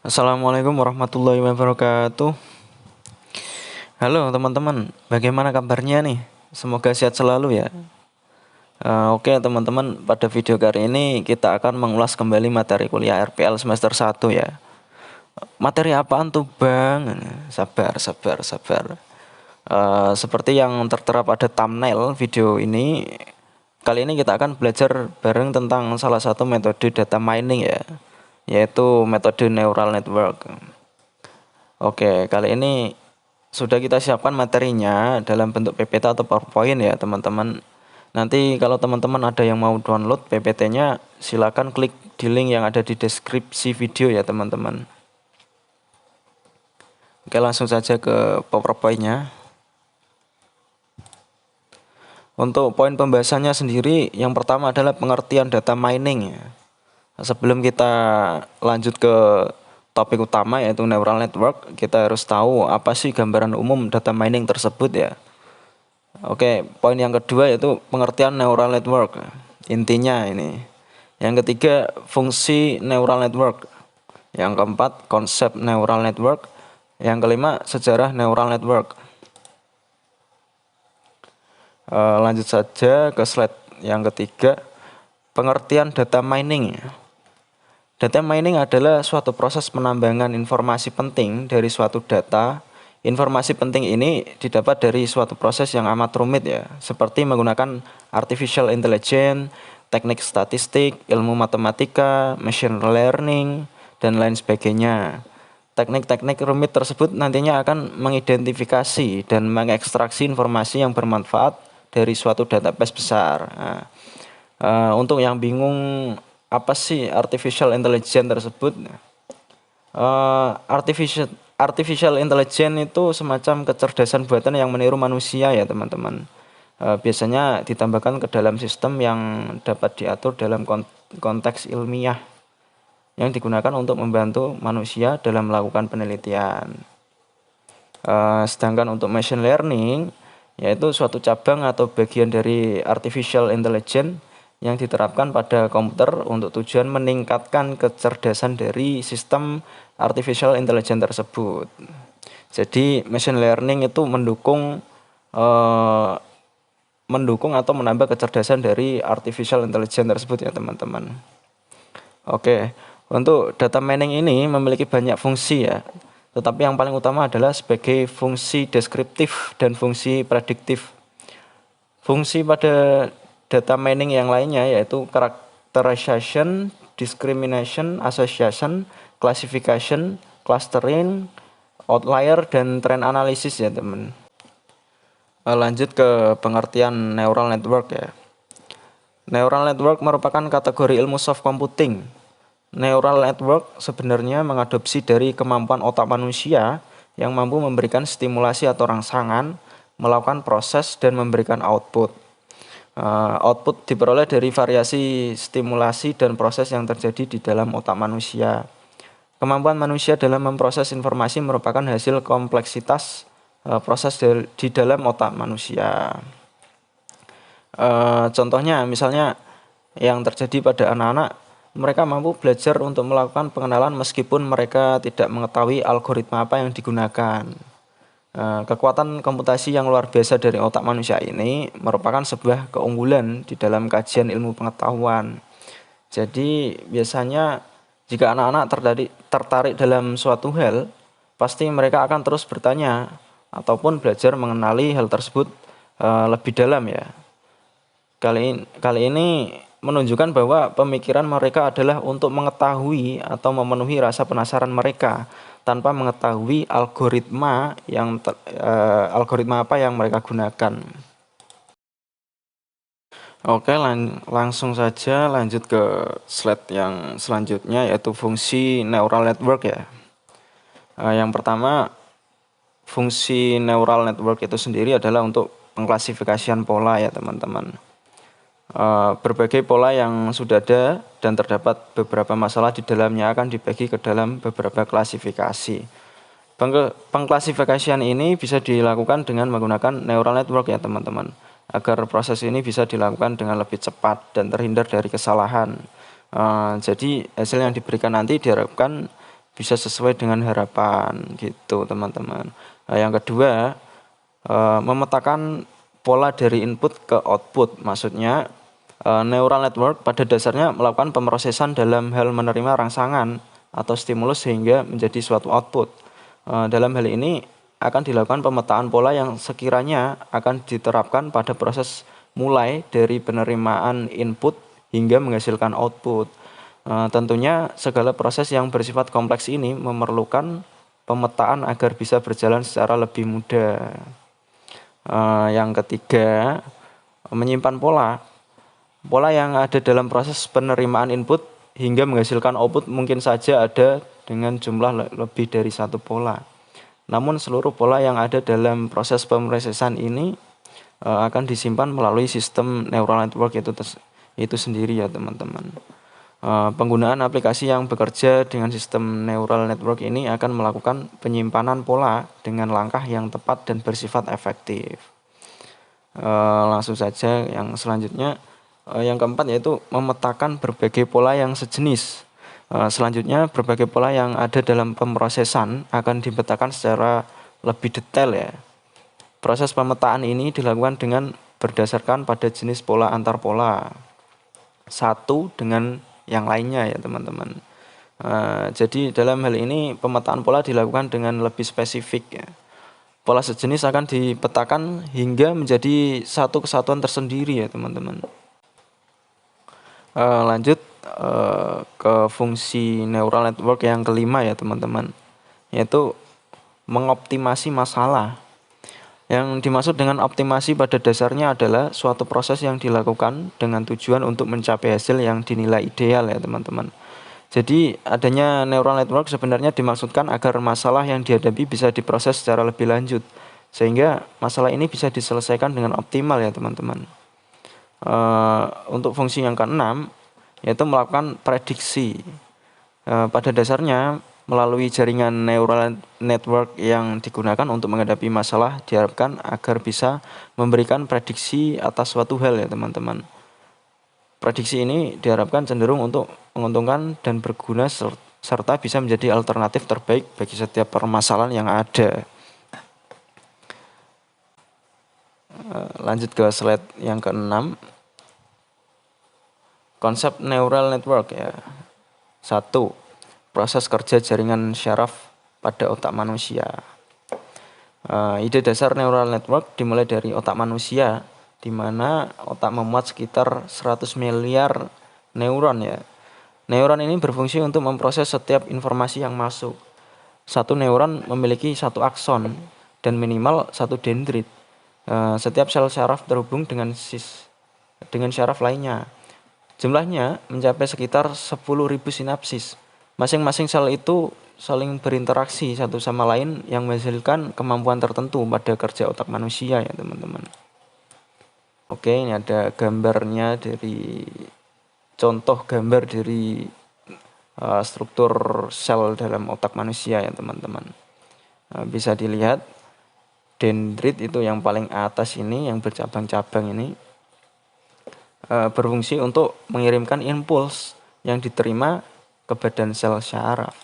Assalamualaikum warahmatullahi wabarakatuh. Halo teman-teman, bagaimana kabarnya nih? Semoga sehat selalu ya. Oke teman-teman, pada video kali ini kita akan mengulas kembali materi kuliah RPL semester 1 ya. Materi apaan tuh Bang? Sabar. Seperti yang tertera pada thumbnail video ini, kali ini kita akan belajar bareng tentang salah satu metode data mining ya, yaitu metode neural network. Oke, kali ini sudah kita siapkan materinya dalam bentuk PPT atau PowerPoint ya teman-teman. Nanti kalau teman-teman ada yang mau download PPT-nya, silakan klik di link yang ada di deskripsi video ya teman-teman. Oke, langsung saja ke PowerPoint-nya. Untuk poin pembahasannya sendiri, yang pertama adalah pengertian data mining ya. Sebelum kita lanjut ke topik utama yaitu neural network, kita harus tahu apa sih gambaran umum data mining tersebut ya. Oke, poin yang kedua yaitu pengertian neural network. Intinya ini. Yang ketiga, fungsi neural network. Yang keempat, konsep neural network. Yang kelima, sejarah neural network. Lanjut saja ke slide yang ketiga, pengertian data mining. Data mining adalah suatu proses penambangan informasi penting dari suatu data. Informasi penting ini didapat dari suatu proses yang amat rumit ya, seperti menggunakan artificial intelligence, teknik statistik, ilmu matematika, machine learning, dan lain sebagainya. Teknik-teknik rumit tersebut nantinya akan mengidentifikasi dan mengekstraksi informasi yang bermanfaat dari suatu database besar. Untuk yang bingung apa sih artificial intelligence tersebut? Artificial intelligence itu semacam kecerdasan buatan yang meniru manusia ya teman-teman. Biasanya ditambahkan ke dalam sistem yang dapat diatur dalam konteks ilmiah yang digunakan untuk membantu manusia dalam melakukan penelitian. Sedangkan untuk machine learning, yaitu suatu cabang atau bagian dari artificial intelligence yang diterapkan pada komputer untuk tujuan meningkatkan kecerdasan dari sistem artificial intelligence tersebut. Jadi machine learning itu mendukung atau menambah kecerdasan dari artificial intelligence tersebut ya teman-teman. Oke, untuk data mining ini memiliki banyak fungsi ya. Tetapi yang paling utama adalah sebagai fungsi deskriptif dan fungsi prediktif. Fungsi pada data mining yang lainnya yaitu characterization, discrimination, association, classification, clustering, outlier, dan trend analysis ya teman. Lanjut ke pengertian neural network ya. Neural network merupakan kategori ilmu soft computing. Neural network sebenarnya mengadopsi dari kemampuan otak manusia yang mampu memberikan stimulasi atau rangsangan, melakukan proses, dan memberikan output. Output diperoleh dari variasi stimulasi dan proses yang terjadi di dalam otak manusia. Kemampuan manusia dalam memproses informasi merupakan hasil kompleksitas proses di dalam otak manusia. Contohnya misalnya yang terjadi pada anak-anak, mereka mampu belajar untuk melakukan pengenalan meskipun mereka tidak mengetahui algoritma apa yang digunakan. Kekuatan komputasi yang luar biasa dari otak manusia ini merupakan sebuah keunggulan di dalam kajian ilmu pengetahuan. Jadi biasanya jika anak-anak tertarik dalam suatu hal, pasti mereka akan terus bertanya ataupun belajar mengenali hal tersebut lebih dalam ya. Kali ini menunjukkan bahwa pemikiran mereka adalah untuk mengetahui atau memenuhi rasa penasaran mereka tanpa mengetahui algoritma apa yang mereka gunakan. Oke, langsung saja lanjut ke slide yang selanjutnya yaitu fungsi neural network ya. Yang pertama, fungsi neural network itu sendiri adalah untuk pengklasifikasian pola ya teman-teman. Berbagai pola yang sudah ada dan terdapat beberapa masalah di dalamnya akan dibagi ke dalam beberapa klasifikasi. Pengklasifikasian ini bisa dilakukan dengan menggunakan neural network ya teman-teman, agar proses ini bisa dilakukan dengan lebih cepat dan terhindar dari kesalahan. Jadi hasil yang diberikan nanti diharapkan bisa sesuai dengan harapan gitu teman-teman. Nah, yang kedua, memetakan pola dari input ke output. Maksudnya neural network pada dasarnya melakukan pemrosesan dalam hal menerima rangsangan atau stimulus sehingga menjadi suatu output. Dalam hal ini akan dilakukan pemetaan pola yang sekiranya akan diterapkan pada proses mulai dari penerimaan input hingga menghasilkan output. Tentunya segala proses yang bersifat kompleks ini memerlukan pemetaan agar bisa berjalan secara lebih mudah. Yang ketiga, menyimpan pola. Pola yang ada dalam proses penerimaan input hingga menghasilkan output mungkin saja ada dengan jumlah lebih dari satu pola. Namun seluruh pola yang ada dalam proses pemrosesan ini akan disimpan melalui sistem neural network itu sendiri ya teman-teman. Penggunaan aplikasi yang bekerja dengan sistem neural network ini akan melakukan penyimpanan pola dengan langkah yang tepat dan bersifat efektif. Langsung saja yang selanjutnya, yang keempat yaitu memetakan berbagai pola yang sejenis. Selanjutnya berbagai pola yang ada dalam pemrosesan akan dipetakan secara lebih detail ya. Proses pemetaan ini dilakukan dengan berdasarkan pada jenis pola antar pola satu dengan yang lainnya ya teman-teman. Jadi dalam hal ini pemetaan pola dilakukan dengan lebih spesifik ya. Pola sejenis akan dipetakan hingga menjadi satu kesatuan tersendiri ya teman-teman. Lanjut ke fungsi neural network yang kelima ya teman-teman, yaitu mengoptimasi masalah. Yang dimaksud dengan optimasi pada dasarnya adalah suatu proses yang dilakukan dengan tujuan untuk mencapai hasil yang dinilai ideal ya teman-teman. Jadi adanya neural network sebenarnya dimaksudkan agar masalah yang dihadapi bisa diproses secara lebih lanjut, sehingga masalah ini bisa diselesaikan dengan optimal ya teman-teman. Untuk fungsi yang keenam yaitu melakukan prediksi. Pada dasarnya melalui jaringan neural network yang digunakan untuk menghadapi masalah diharapkan agar bisa memberikan prediksi atas suatu hal ya teman-teman. Prediksi ini diharapkan cenderung untuk menguntungkan dan berguna serta bisa menjadi alternatif terbaik bagi setiap permasalahan yang ada. Lanjut ke slide yang keenam. Konsep neural network ya. 1. Proses kerja jaringan syaraf pada otak manusia. Ide dasar neural network dimulai dari otak manusia, di mana otak memuat sekitar 100 miliar neuron ya. Neuron ini berfungsi untuk memproses setiap informasi yang masuk. Satu neuron memiliki satu akson dan minimal satu dendrit. Setiap sel syaraf terhubung dengan syaraf lainnya. Jumlahnya mencapai sekitar 10.000 sinapsis. Masing-masing sel itu saling berinteraksi satu sama lain yang menghasilkan kemampuan tertentu pada kerja otak manusia ya teman-teman. Oke, ini ada gambarnya dari contoh gambar dari struktur sel dalam otak manusia ya teman-teman. Bisa dilihat dendrit itu yang paling atas ini yang bercabang-cabang ini berfungsi untuk mengirimkan impuls yang diterima ke badan sel syaraf.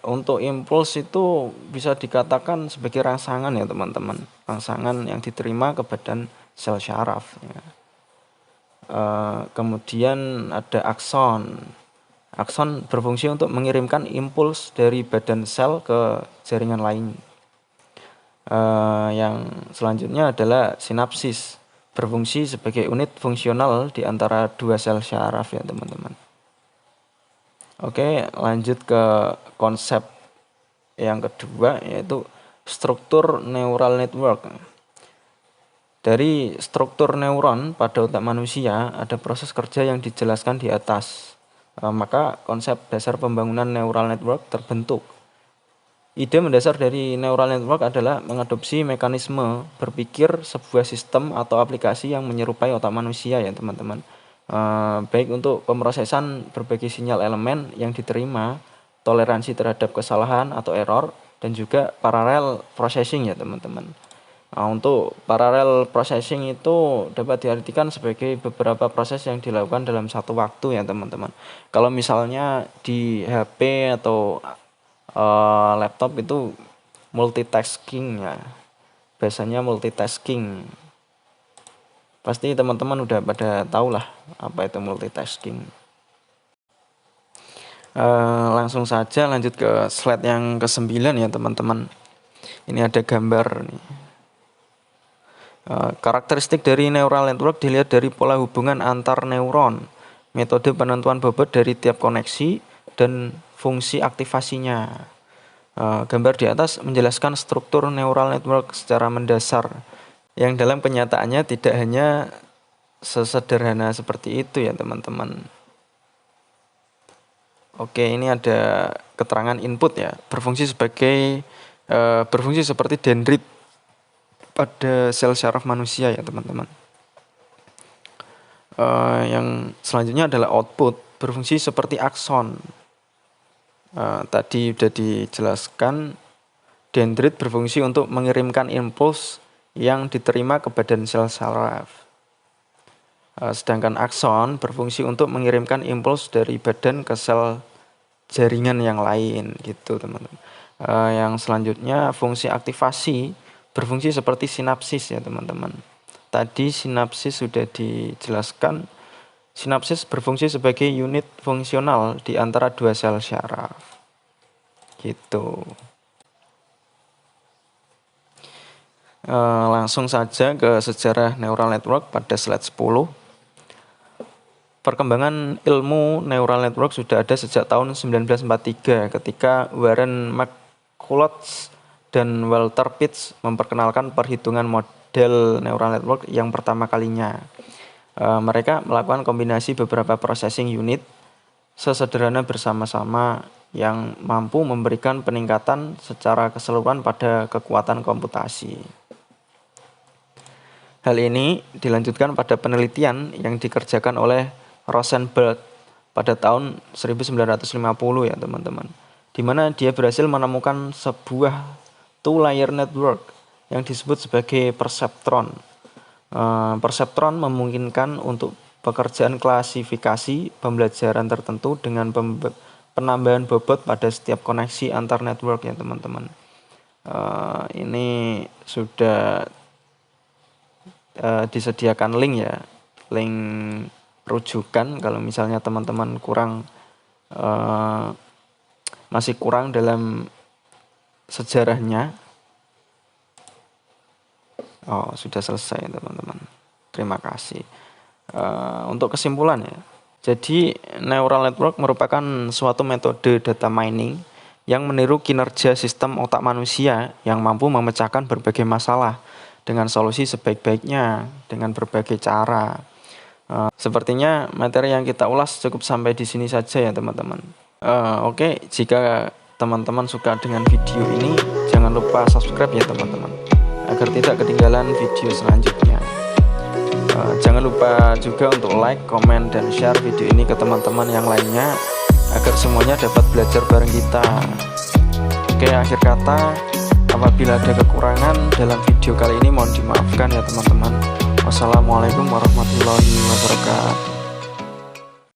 Untuk impuls itu bisa dikatakan sebagai rangsangan ya teman-teman, rangsangan yang diterima ke badan sel syaraf ya. Kemudian ada akson. Akson berfungsi untuk mengirimkan impuls dari badan sel ke jaringan lain. Yang selanjutnya adalah sinapsis, berfungsi sebagai unit fungsional di antara dua sel syaraf ya teman-teman. Oke, lanjut ke konsep yang kedua yaitu struktur neural network. Dari struktur neuron pada otak manusia ada proses kerja yang dijelaskan di atas. Maka konsep dasar pembangunan neural network terbentuk. Ide mendasar dari neural network adalah mengadopsi mekanisme berpikir sebuah sistem atau aplikasi yang menyerupai otak manusia ya teman-teman. Baik untuk pemrosesan berbagai sinyal elemen yang diterima, toleransi terhadap kesalahan atau error, dan juga parallel processing ya teman-teman. Untuk parallel processing itu dapat diartikan sebagai beberapa proses yang dilakukan dalam satu waktu ya teman-teman. Kalau misalnya di HP atau laptop itu multitasking ya, biasanya multitasking. Pasti teman-teman udah pada tahu lah apa itu multitasking. Langsung saja lanjut ke slide yang ke-9 ya teman-teman. Ini ada gambar nih. Karakteristik dari neural network dilihat dari pola hubungan antar neuron, metode penentuan bobot dari tiap koneksi, dan fungsi aktivasinya. Gambar di atas menjelaskan struktur neural network secara mendasar, yang dalam kenyataannya tidak hanya sesederhana seperti itu ya teman-teman. Oke, ini ada keterangan input ya, berfungsi seperti dendrit pada sel syaraf manusia ya teman-teman. Yang selanjutnya adalah output, berfungsi seperti akson. Tadi sudah dijelaskan, dendrit berfungsi untuk mengirimkan impuls yang diterima ke badan sel saraf. Sedangkan akson berfungsi untuk mengirimkan impuls dari badan ke sel jaringan yang lain gitu teman-teman. Yang selanjutnya fungsi aktivasi berfungsi seperti sinapsis ya teman-teman. Tadi sinapsis sudah dijelaskan. Sinapsis berfungsi sebagai unit fungsional di antara dua sel syaraf. Gitu. Langsung saja ke sejarah neural network pada slide 10. Perkembangan ilmu neural network sudah ada sejak tahun 1943 ketika Warren McCulloch dan Walter Pitts memperkenalkan perhitungan model neural network yang pertama kalinya. Mereka melakukan kombinasi beberapa processing unit sesederhana bersama-sama yang mampu memberikan peningkatan secara keseluruhan pada kekuatan komputasi. Hal ini dilanjutkan pada penelitian yang dikerjakan oleh Rosenberg pada tahun 1950 ya teman-teman, di mana dia berhasil menemukan sebuah two-layer network yang disebut sebagai perseptron. Perseptron memungkinkan untuk pekerjaan klasifikasi pembelajaran tertentu dengan penambahan bobot pada setiap koneksi antar network ya teman-teman. Ini sudah disediakan link ya, link rujukan kalau misalnya teman-teman masih kurang dalam sejarahnya. Sudah selesai teman-teman, terima kasih. Untuk kesimpulan ya, jadi neural network merupakan suatu metode data mining yang meniru kinerja sistem otak manusia yang mampu memecahkan berbagai masalah dengan solusi sebaik-baiknya dengan berbagai cara. Sepertinya materi yang kita ulas cukup sampai di sini saja ya teman-teman. Oke, jika teman-teman suka dengan video ini, jangan lupa subscribe ya teman-teman, agar tidak ketinggalan video selanjutnya. Jangan lupa juga untuk like, komen, dan share video ini ke teman-teman yang lainnya, agar semuanya dapat belajar bareng kita. Oke, akhir kata, apabila ada kekurangan dalam video kali ini mohon dimaafkan ya teman-teman. Wassalamualaikum warahmatullahi wabarakatuh.